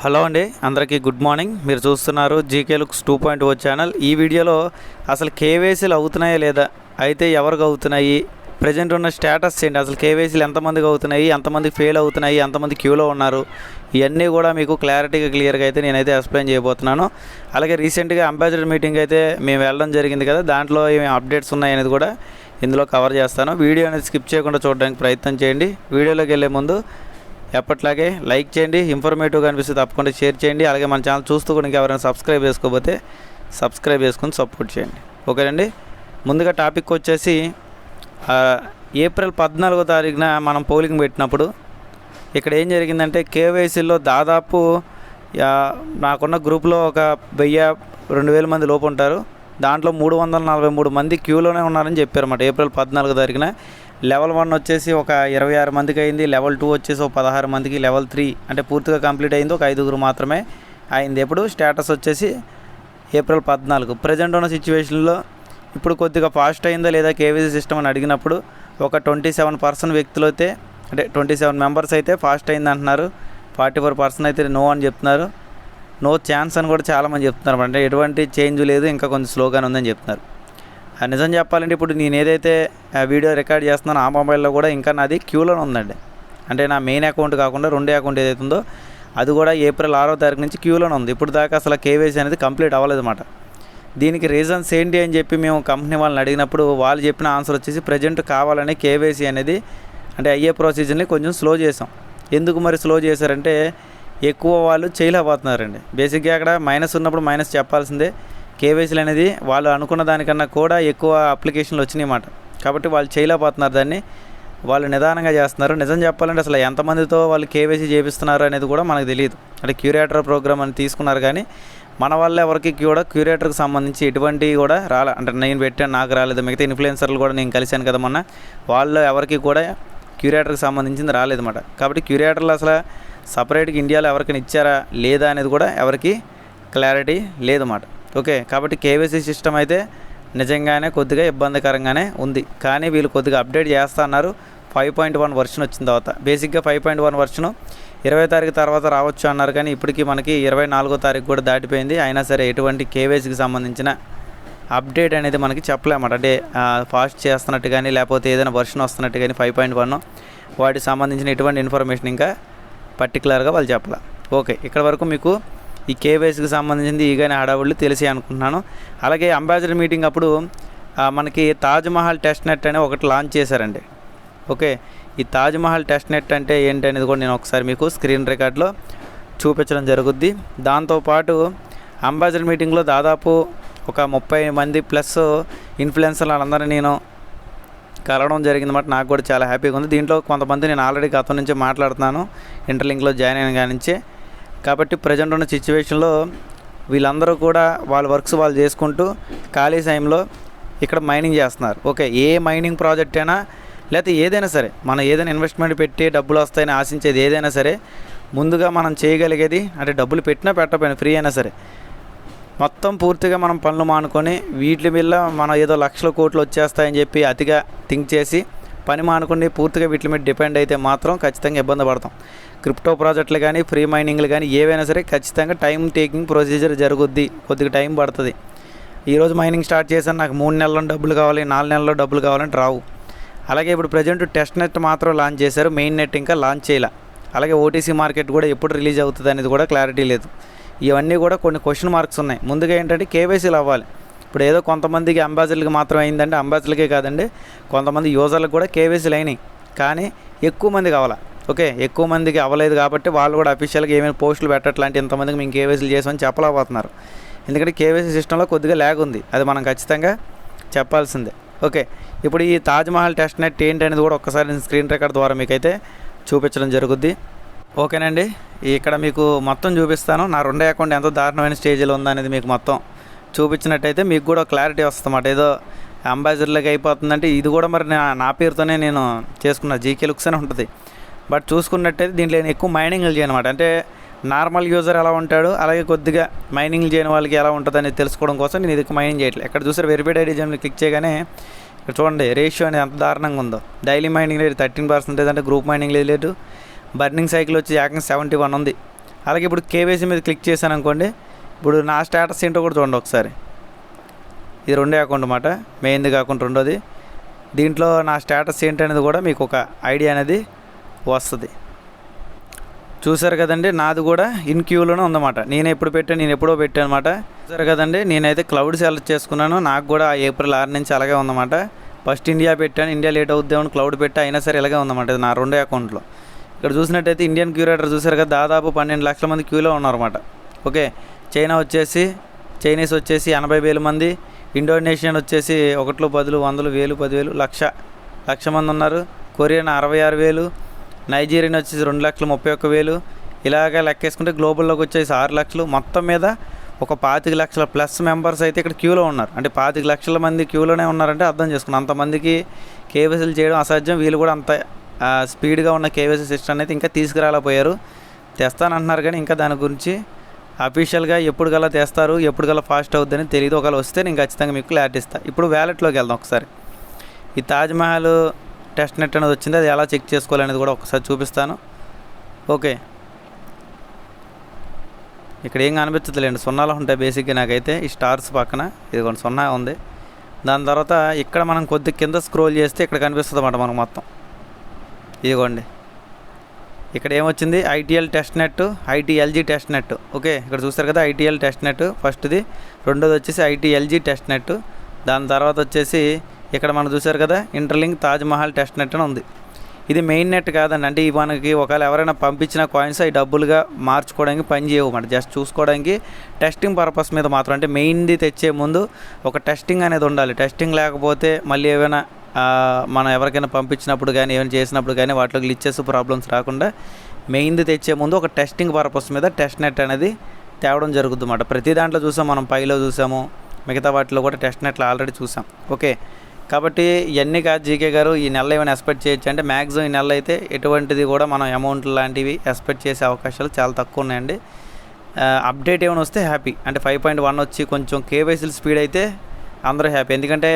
Hello అండి, అందరికీ good morning. మీరు చూస్తున్నారు జీకే లుక్స్ 2.0 ఛానల్. ఈ వీడియోలో అసలు కేవైసీలు అవుతున్నాయా లేదా, అయితే ఎవరికి అవుతున్నాయి, ప్రజెంట్ ఉన్న స్టేటస్ ఏంటి, అసలు కేవైసీలు ఎంతమందికి అవుతున్నాయి, ఎంతమందికి ఫెయిల్ అవుతున్నాయి, ఎంతమంది క్యూలో ఉన్నారు, ఇవన్నీ కూడా మీకు క్లియర్గా అయితే నేనైతే ఎక్స్ప్లెయిన్ చేయబోతున్నాను. అలాగే రీసెంట్గా అంబాసిడర్ మీటింగ్ అయితే మేము వెళ్ళడం జరిగింది కదా, దాంట్లో ఏమేమి అప్డేట్స్ ఉన్నాయనేది కూడా ఇందులో కవర్ చేస్తాను. వీడియో అనేది స్కిప్ చేయకుండా చూడడానికి ప్రయత్నం చేయండి. వీడియోలోకి వెళ్ళే ముందు ఎప్పట్లాగే లైక్ చేయండి, ఇన్ఫర్మేటివ్గా అనిపిస్తే తప్పకుండా షేర్ చేయండి. అలాగే మన ఛానల్ చూస్తూ కూడా ఎవరైనా సబ్స్క్రైబ్ చేసుకోకపోతే సబ్స్క్రైబ్ చేసుకుని సపోర్ట్ చేయండి. ఓకేనండి. ముందుగా టాపిక్ వచ్చేసి ఏప్రిల్ 14వ తారీఖున మనం పోలింగ్ పెట్టినప్పుడు ఇక్కడ ఏం జరిగిందంటే కేవైసీలో దాదాపు నాకున్న గ్రూప్లో ఒక 1000-2000 మంది లోపు ఉంటారు. దాంట్లో 343 మంది క్యూలోనే ఉన్నారని చెప్పారన్నమాట. ఏప్రిల్ 14వ తారీఖున లెవెల్ 1 వచ్చేసి ఒక 26 మందికి అయింది, లెవెల్ 2 వచ్చేసి ఒక 16 మందికి, లెవెల్ 3 అంటే పూర్తిగా కంప్లీట్ అయింది ఒక 5గురు మాత్రమే అయింది. ఎప్పుడు స్టేటస్ వచ్చేసి ఏప్రిల్ 14. ప్రజెంట్ ఉన్న సిచ్యువేషన్లో ఇప్పుడు కొద్దిగా ఫాస్ట్ అయిందా లేదా కేవైసీ సిస్టమ్ అని అడిగినప్పుడు ఒక 27% వ్యక్తులు అయితే, అంటే 27 మెంబర్స్ అయితే ఫాస్ట్ అయింది అంటున్నారు. 44% అయితే నో అని చెప్తున్నారు. నో ఛాన్స్ అని కూడా చాలామంది చెప్తున్నారు. అంటే ఎటువంటి చేంజ్ లేదు, ఇంకా కొంచెం స్లోగానే ఉందని చెప్తున్నారు. నిజం చెప్పాలంటే ఇప్పుడు నేను ఏదైతే వీడియో రికార్డ్ చేస్తున్నానో ఆ మొబైల్లో కూడా ఇంకా నాది క్యూలోనే ఉందండి. అంటే నా మెయిన్ అకౌంట్ కాకుండా రెండో అకౌంట్ ఏదైతే ఉందో అది కూడా ఏప్రిల్ 6వ తారీఖు నుంచి క్యూలోనే ఉంది. ఇప్పుడు దాకా అసలు కేవైసీ అనేది కంప్లీట్ అవ్వలేదు అన్నమాట. దీనికి రీజన్స్ ఏంటి అని చెప్పి మేము కంపెనీ వాళ్ళని అడిగినప్పుడు వాళ్ళు చెప్పిన ఆన్సర్ వచ్చేసి ప్రజెంట్ కావాలని కేవైసీ అనేది అంటే అయ్యే ప్రొసీజర్ని కొంచెం స్లో చేసాం. ఎందుకు మరి స్లో చేశారంటే ఎక్కువ వాళ్ళు చేయలేకపోతున్నారండి. బేసిక్గా అక్కడ మైనస్ ఉన్నప్పుడు మైనస్ చెప్పాల్సిందే. కేవైసీలు అనేది వాళ్ళు అనుకున్న దానికన్నా కూడా ఎక్కువ అప్లికేషన్లు వచ్చినాయన్నమాట. కాబట్టి వాళ్ళు చేయలేకపోతున్నారు, దాన్ని వాళ్ళు నిదానంగా చేస్తున్నారు. నిజం చెప్పాలంటే అసలు ఎంతమందితో వాళ్ళు కేవైసీ చేపిస్తున్నారు అనేది కూడా మనకు తెలియదు. అంటే క్యూరేటర్ ప్రోగ్రామ్ అని తీసుకున్నారు, కానీ మన వల్ల ఎవరికి కూడా క్యూరేటర్కి సంబంధించి ఎటువంటివి కూడా రాలే. అంటే నేను పెట్టాను నాకు రాలేదు, మిగతా ఇన్ఫ్లుయెన్సర్లు కూడా నేను కలిశాను కదా మొన్న, వాళ్ళు ఎవరికి కూడా క్యూరేటర్కి సంబంధించింది రాలేదన్నమాట. కాబట్టి క్యూరేటర్లు అసలు సపరేట్గా ఇండియాలో ఎవరికైనా ఇచ్చారా లేదా అనేది కూడా ఎవరికి క్లారిటీ లేదన్నమాట. ఓకే, కాబట్టి కేవైసీ సిస్టమ్ అయితే నిజంగానే కొద్దిగా ఇబ్బందికరంగానే ఉంది. కానీ వీళ్ళు కొద్దిగా అప్డేట్ చేస్తా అన్నారు. 5.1 వర్షన్ వచ్చిన తర్వాత బేసిక్గా 5.1 వర్షను 20వ తారీఖు తర్వాత రావచ్చు అన్నారు, కానీ ఇప్పటికీ మనకి 24వ తారీఖు కూడా దాటిపోయింది. అయినా సరే ఎటువంటి కేవైసీకి సంబంధించిన అప్డేట్ అనేది మనకి చెప్పలేమాట. అంటే ఫాస్ట్ చేస్తున్నట్టు కానీ లేకపోతే ఏదైనా వర్షన్ వస్తున్నట్టు కానీ 5.1 వాటికి సంబంధించిన ఎటువంటి ఇన్ఫర్మేషన్ ఇంకా పర్టికులర్గా వాళ్ళు చెప్పలే. ఓకే, ఇక్కడ వరకు మీకు ఈ కేవైసీకి సంబంధించింది ఈగానే హడావుళ్ళు తెలిసి అనుకుంటున్నాను. అలాగే అంబాసిడర్ మీటింగ్ అప్పుడు మనకి తాజ్మహల్ టెస్ట్ నెట్ అని ఒకటి లాంచ్ చేశారండి. ఓకే, ఈ తాజ్మహల్ టెస్ట్ నెట్ అంటే ఏంటి అనేది కూడా నేను ఒకసారి మీకు స్క్రీన్ రికార్డ్లో చూపించడం జరుగుద్ది. దాంతోపాటు అంబాసిడర్ మీటింగ్లో దాదాపు ఒక 30 మంది ప్లస్ ఇన్ఫ్లుయెన్సర్లు వాళ్ళందరినీ నేను కలవడం జరిగిందన్నమాట. నాకు కూడా చాలా హ్యాపీగా ఉంది. దీంట్లో కొంతమంది నేను ఆల్రెడీ గతం నుంచే మాట్లాడుతున్నాను, ఇంటర్లింక్లో జాయిన్ అయిన కానించే. కాబట్టి ప్రజెంట్ ఉన్న సిచ్యువేషన్లో వీళ్ళందరూ కూడా వాళ్ళ వర్క్స్ వాళ్ళు చేసుకుంటూ ఖాళీ టైంలో ఇక్కడ మైనింగ్ చేస్తున్నారు. ఓకే, ఏ మైనింగ్ ప్రాజెక్ట్ అయినా లేకపోతే ఏదైనా సరే మనం ఏదైనా ఇన్వెస్ట్మెంట్ పెట్టి డబ్బులు వస్తాయని ఆశించేది ఏదైనా సరే ముందుగా మనం చేయగలిగేది, అంటే డబ్బులు పెట్టినా పెట్టకపోయినా ఫ్రీ అయినా సరే మొత్తం పూర్తిగా మనం పనులు మానుకొని వీటి వల్ల మనం ఏదో లక్షల కోట్లు వచ్చేస్తాయని చెప్పి అతిగా థింక్ చేసి పని మానుకుని పూర్తిగా వీటి మీద డిపెండ్ అయితే మాత్రం ఖచ్చితంగా ఇబ్బంది పడతాం. క్రిప్టో ప్రాజెక్టులు కానీ ఫ్రీ మైనింగ్లు కానీ ఏవైనా సరే ఖచ్చితంగా టైం టేకింగ్ ప్రొసీజర్ జరుగుద్ది, కొద్దిగా టైం పడుతుంది. ఈరోజు మైనింగ్ స్టార్ట్ చేశాను, నాకు 3 నెలల్లో డబ్బులు కావాలి, 4 నెలల్లో డబ్బులు కావాలంటే రావు. అలాగే ఇప్పుడు ప్రజెంట్ టెస్ట్ నెట్ మాత్రం లాంచ్ చేశారు, మెయిన్ నెట్ ఇంకా లాంచ్ చేయాలి. అలాగే ఓటీసీ మార్కెట్ కూడా ఎప్పుడు రిలీజ్ అవుతుంది అనేది కూడా క్లారిటీ లేదు. ఇవన్నీ కూడా కొన్ని క్వశ్చన్ మార్క్స్ ఉన్నాయి. ముందుగా ఏంటంటే కేవైసీలు అవ్వాలి. ఇప్పుడు ఏదో కొంతమందికి అంబాసిడర్లకు మాత్రం అయిందంటే అంబాసిడర్లకే కాదండి, కొంతమంది యూజర్లకు కూడా కేవైసీలు అయినాయి, కానీ ఎక్కువ మంది కావాలా. ఓకే, ఎక్కువ మందికి అవ్వలేదు కాబట్టి వాళ్ళు కూడా అఫీషియల్గా ఏమైనా పోస్టులు పెట్టట్లాంటి ఇంతమందికి మేము కేవైసీలు చేసామని చెప్పలేకపోతున్నారు. ఎందుకంటే కేవైసీ సిస్టంలో కొద్దిగా ల్యాగ్ ఉంది, అది మనం ఖచ్చితంగా చెప్పాల్సిందే. ఓకే, ఇప్పుడు ఈ తాజ్మహల్ టెస్ట్ నెట్ ఏంటి అనేది కూడా ఒక్కసారి నేను స్క్రీన్ రికార్డ్ ద్వారా మీకైతే చూపించడం జరుగుద్ది. ఓకేనండి, ఇక్కడ మీకు మొత్తం చూపిస్తాను. నా రెండో అకౌంట్ ఎంత దారుణమైన స్టేజ్లో ఉందనేది మీకు మొత్తం చూపించినట్టయితే మీకు కూడా క్లారిటీ వస్తుందన్నమాట. ఏదో అంబాసిడర్లకి అయిపోతుందంటే ఇది కూడా మరి నా పేరుతోనే నేను చేసుకున్న జీకే లుక్స్ అని ఉంటుంది. బట్ చూసుకున్నట్టయితే దీంట్లో నేను ఎక్కువ మైనింగ్లు చేయనమాట. అంటే నార్మల్ యూజర్ ఎలా ఉంటాడు, అలాగే కొద్దిగా మైనింగ్లు చేయని వాళ్ళకి ఎలా ఉంటుంది అనేది తెలుసుకోవడం కోసం నేను ఇది మైనింగ్ చేయట్లేదు. ఎక్కడ చూసారు వెరిఫైడ్ ఐడి జమ్ని క్లిక్ చేయగానే ఇక్కడ చూడండి రేషియో అనేది ఎంత దారుణంగా ఉందో. డైలీ మైనింగ్ రేట్ 13% అంటే గ్రూప్ మైనింగ్ లేదు. బర్నింగ్ సైకిల్ వచ్చి ఏకంగా 71 ఉంది. అలాగే ఇప్పుడు కేవైసీ మీద క్లిక్ చేశాను అనుకోండి, ఇప్పుడు నా స్టేటస్ ఏంటో కూడా చూడండి ఒకసారి. ఇది రెండో అకౌంట్ అన్నమాట, మెయిన్ది కాకుండా రెండోది. దీంట్లో నా స్టేటస్ ఏంటనేది కూడా మీకు ఒక ఐడియా అనేది వస్తుంది. చూసారు కదండి, నాది కూడా ఇన్ క్యూలోనే ఉందన్నమాట. నేను ఎప్పుడో పెట్టాను అనమాట. చూసారు కదండి, నేనైతే క్లౌడ్ సెలెక్ట్ చేసుకున్నాను. నాకు కూడా ఏప్రిల్ 6 నుంచి అలాగే ఉందన్నమాట. ఫస్ట్ ఇండియా పెట్టాను, ఇండియా లేట్ అవుద్దామని క్లౌడ్ పెట్టా, అయినా సరే ఇలాగే ఉందన్నమాట. ఇది నా రెండో అకౌంట్లో. ఇక్కడ చూసినట్టయితే ఇండియన్ క్యూరేటర్ చూసారు కదా, దాదాపు 12 లక్షల మంది క్యూలో ఉన్నారన్నమాట. ఓకే, చైనీస్ వచ్చేసి 80,000 మంది, ఇండోనేషియన్ వచ్చేసి 1, 10, 100, 1000, 10,000, లక్ష మంది ఉన్నారు. కొరియన్ 66,000, నైజీరియన్ వచ్చేసి 2,31,000. ఇలాగ లెక్కేసుకుంటే గ్లోబల్లోకి వచ్చేసి 6 లక్షలు. మొత్తం మీద ఒక 25 లక్షల ప్లస్ మెంబర్స్ అయితే ఇక్కడ క్యూలో ఉన్నారు. అంటే 25 లక్షల మంది క్యూలోనే ఉన్నారంటే అర్థం చేసుకున్నాం, అంతమందికి కేవైసీలు చేయడం అసాధ్యం. వీళ్ళు కూడా అంత స్పీడ్గా ఉన్న కేవైసీ సిస్టమ్ అయితే ఇంకా తీసుకురాలేకపోయారు. తెస్తానంటున్నారు కానీ ఇంకా దాని గురించి అఫీషియల్గా ఎప్పటికల్లా తెస్తారు, ఎప్పటికల్లా ఫాస్ట్ అవుద్దని తెలియదు. ఒకవేళ వస్తే నేను ఖచ్చితంగా మీకు క్లారిటీ ఇస్తాను. ఇప్పుడు వ్యాలెట్లోకి వెళ్దాం ఒకసారి. ఈ తాజ్మహల్ టెస్ట్ నెట్ అనేది వచ్చింది, అది ఎలా చెక్ చేసుకోవాలనేది కూడా ఒకసారి చూపిస్తాను. ఓకే, ఇక్కడ ఏం కనిపించదులేండి, సున్నాలు ఉంటాయి బేసిక్గా నాకైతే. ఈ స్టార్స్ పక్కన ఇదిగోండి 0 ఉంది. దాని తర్వాత ఇక్కడ మనం కొద్ది కింద స్క్రోల్ చేస్తే ఇక్కడ కనిపిస్తుంది అన్నమాట మనకు మొత్తం. ఇదిగోండి ఇక్కడ ఏమొచ్చింది, ITL test net, ITLG test net. Okay, ఇక్కడ చూస్తారు కదా ఐటీఎల్ టెస్ట్ నెట్ ఫస్ట్ది, రెండోది వచ్చేసి ఐటీఎల్జీ టెస్ట్ నెట్. దాని తర్వాత వచ్చేసి ఇక్కడ మనం చూసారు కదా ఇంటర్లింక్ తాజ్మహల్ టెస్ట్ నెట్ అని ఉంది. ఇది మెయిన్ నెట్ కాదండి, అంటే మనకి ఒకవేళ ఎవరైనా పంపించిన కాయిన్స్ అవి డబ్బులుగా మార్చుకోవడానికి పని చేయవన్నమాట. జస్ట్ చూసుకోవడానికి టెస్టింగ్ పర్పస్ మీద మాత్రం. అంటే మెయిన్ది తెచ్చే ముందు ఒక టెస్టింగ్ అనేది ఉండాలి. టెస్టింగ్ లేకపోతే మళ్ళీ ఏమైనా మనం ఎవరికైనా పంపించినప్పుడు కానీ ఏమైనా చేసినప్పుడు కానీ వాటిలో గ్లిచెస్ ప్రాబ్లమ్స్ రాకుండా మెయిన్ది తెచ్చే ముందు ఒక టెస్టింగ్ పర్పస్ మీద టెస్ట్ నెట్ అనేది తేవడం జరుగుతుంది అన్నమాట. ప్రతి దాంట్లో చూసాం మనం, పైలో చూసాము, మిగతా వాటిలో కూడా టెస్ట్ నెట్లు ఆల్రెడీ చూసాం. ఓకే, కాబట్టి ఇవన్నీ కాదు జీకే గారు, ఈ నెల ఏమైనా ఎక్స్పెక్ట్ చేయొచ్చు అంటే మ్యాక్సిమం ఈ నెల అయితే ఎటువంటిది కూడా మనం అమౌంట్ లాంటివి ఎక్స్పెక్ట్ చేసే అవకాశాలు చాలా తక్కువ ఉన్నాయండి. అప్డేట్ ఏమైనా వస్తే హ్యాపీ, అంటే 5.1 వచ్చి కొంచెం కేవైసీల స్పీడ్ అయితే అందరూ హ్యాపీ. ఎందుకంటే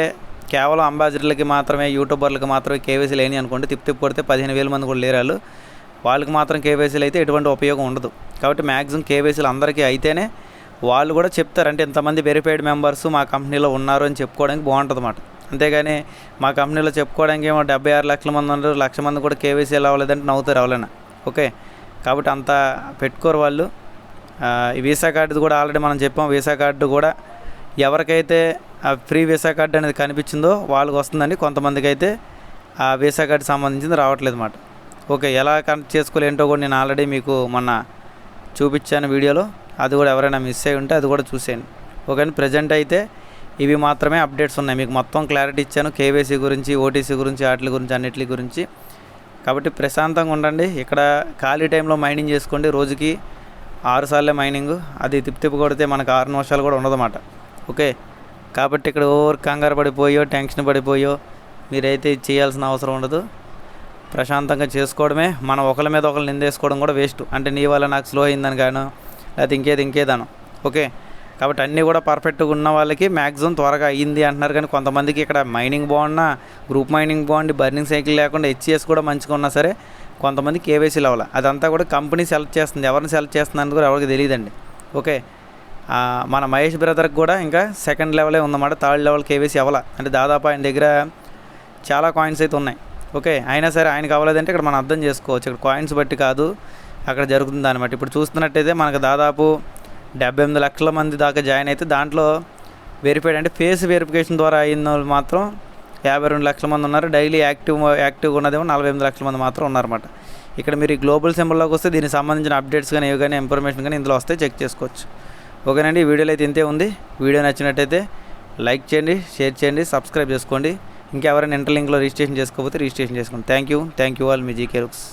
కేవలం అంబాసిడర్లకి మాత్రమే, యూట్యూబర్లకి మాత్రమే కేవైసీలు అయినాయి అనుకోండి, తిప్పి కొడితే 15,000 మంది కూడా లేరు. వాళ్ళకి మాత్రం కేవైసీలు అయితే ఎటువంటి ఉపయోగం ఉండదు. కాబట్టి మ్యాక్సిమం కేవైసీలు అందరికీ అయితేనే వాళ్ళు కూడా చెప్తారు, అంటే ఇంతమంది వెరిఫైడ్ మెంబర్స్ మా కంపెనీలో ఉన్నారు అని చెప్పుకోవడానికి బాగుంటుంది అన్నమాట. అంతేగాని మా కంపెనీలో చెప్పుకోవడానికి ఏమో 76 లక్షల మంది ఉన్నారు, 1,00,000 మంది కూడా కేవైసీలు అవ్వలేదంటే నవ్వుతారు ఎవరైనా. ఓకే, కాబట్టి అంత పెట్టుకోరు వాళ్ళు. ఈ వీసా కార్డు కూడా ఆల్రెడీ మనం చెప్పాం, వీసా కార్డు కూడా ఎవరికైతే ఆ ఫ్రీ వీసా కార్డు అనేది కనిపించిందో వాళ్ళకి వస్తుందండి. కొంతమందికి అయితే ఆ వీసా కార్డు సంబంధించింది రావట్లేదు అన్నమాట. ఓకే, ఎలా కనెక్ట్ చేసుకోలేంటో కూడా నేను ఆల్రెడీ మీకు మొన్న చూపించాను వీడియోలో, అది కూడా ఎవరైనా మిస్ అయ్యి ఉంటే అది కూడా చూసేయండి. ఓకే, ప్రజెంట్ అయితే ఇవి మాత్రమే అప్డేట్స్ ఉన్నాయి. మీకు మొత్తం క్లారిటీ ఇచ్చాను కేవైసీ గురించి, ఓటీసీ గురించి, వాటి గురించి, అన్నిటి గురించి. కాబట్టి ప్రశాంతంగా ఉండండి. ఇక్కడ ఖాళీ టైంలో మైనింగ్ చేసుకోండి. రోజుకి 6 సార్లే మైనింగ్, అది తిప్పి కొడితే మనకు 6 నిమిషాలు కూడా ఉండదన్నమాట. ఓకే, కాబట్టి ఇక్కడ ఓవర్ కంగారు పడిపోయో టెన్షన్ పడిపోయో మీరైతే ఇది చేయాల్సిన అవసరం ఉండదు. ప్రశాంతంగా చేసుకోవడమే. మనం ఒకరి మీద ఒకరు నిందేసుకోవడం కూడా వేస్ట్. అంటే నీ వల్ల నాకు స్లో అయిందని గాను, లేకపోతే ఇంకేదాను. ఓకే, కాబట్టి అన్నీ కూడా పర్ఫెక్ట్గా ఉన్న వాళ్ళకి మ్యాక్సిమం త్వరగా అయ్యింది అంటున్నారు. కానీ కొంతమందికి ఇక్కడ మైనింగ్ బాగున్నా, గ్రూప్ మైనింగ్ బాగుండి, బర్నింగ్ సైకిల్ లేకుండా హెచ్సిఎస్ కూడా మంచిగా ఉన్నా సరే కొంతమంది కేవైసీలు అవ్వాలి. అదంతా కూడా కంపెనీ సెలెక్ట్ చేస్తుంది. ఎవరిని సెలెక్ట్ చేస్తుందని కూడా ఎవరికి తెలియదండి. ఓకే, మన మహేష్ బ్రదర్కి కూడా ఇంకా సెకండ్ లెవెలే ఉందన్నమాట, థర్డ్ లెవెల్ కేవైసీ అవ్వాలి. అంటే దాదాపు ఆయన దగ్గర చాలా కాయిన్స్ అయితే ఉన్నాయి. ఓకే, అయినా సరే ఆయనకు అవ్వలేదంటే ఇక్కడ మనం అర్థం చేసుకోవచ్చు. ఇక్కడ కాయిన్స్ బట్టి కాదు అక్కడ జరుగుతుంది అనమాట. ఇప్పుడు చూస్తున్నట్టయితే మనకు దాదాపు 78 లక్షల మంది దాకా జాయిన్ అయితే దాంట్లో వెరిఫైడ్ అంటే ఫేస్ వెరిఫికేషన్ ద్వారా అయిన వాళ్ళు మాత్రం 52 లక్షల మంది ఉన్నారు. డైలీ యాక్టివ్గా ఉన్నదేమో 48 లక్షల మంది మాత్రం ఉన్నారన్నమాట. ఇక్కడ మీరు ఈ గ్లోబల్ సింబల్లోకి వస్తే దీనికి సంబంధించిన అప్డేట్స్ కానీ ఏవి కానీ ఇన్ఫర్మేషన్ కానీ ఇందులో వస్తే చెక్ చేసుకోవచ్చు. ఓకేనండి, ఈ వీడియోలో అయితే ఇంతే ఉంది. వీడియో నచ్చినట్టయితే లైక్ చేయండి, షేర్ చేయండి, సబ్స్క్రైబ్ చేసుకోండి. ఇంకెవరైనా ఇంటర్లింక్లో రిజిస్ట్రేషన్ చేసుకోకపోతే రిజిస్ట్రేషన్ చేసుకోండి. Thank you all. Me GK looks.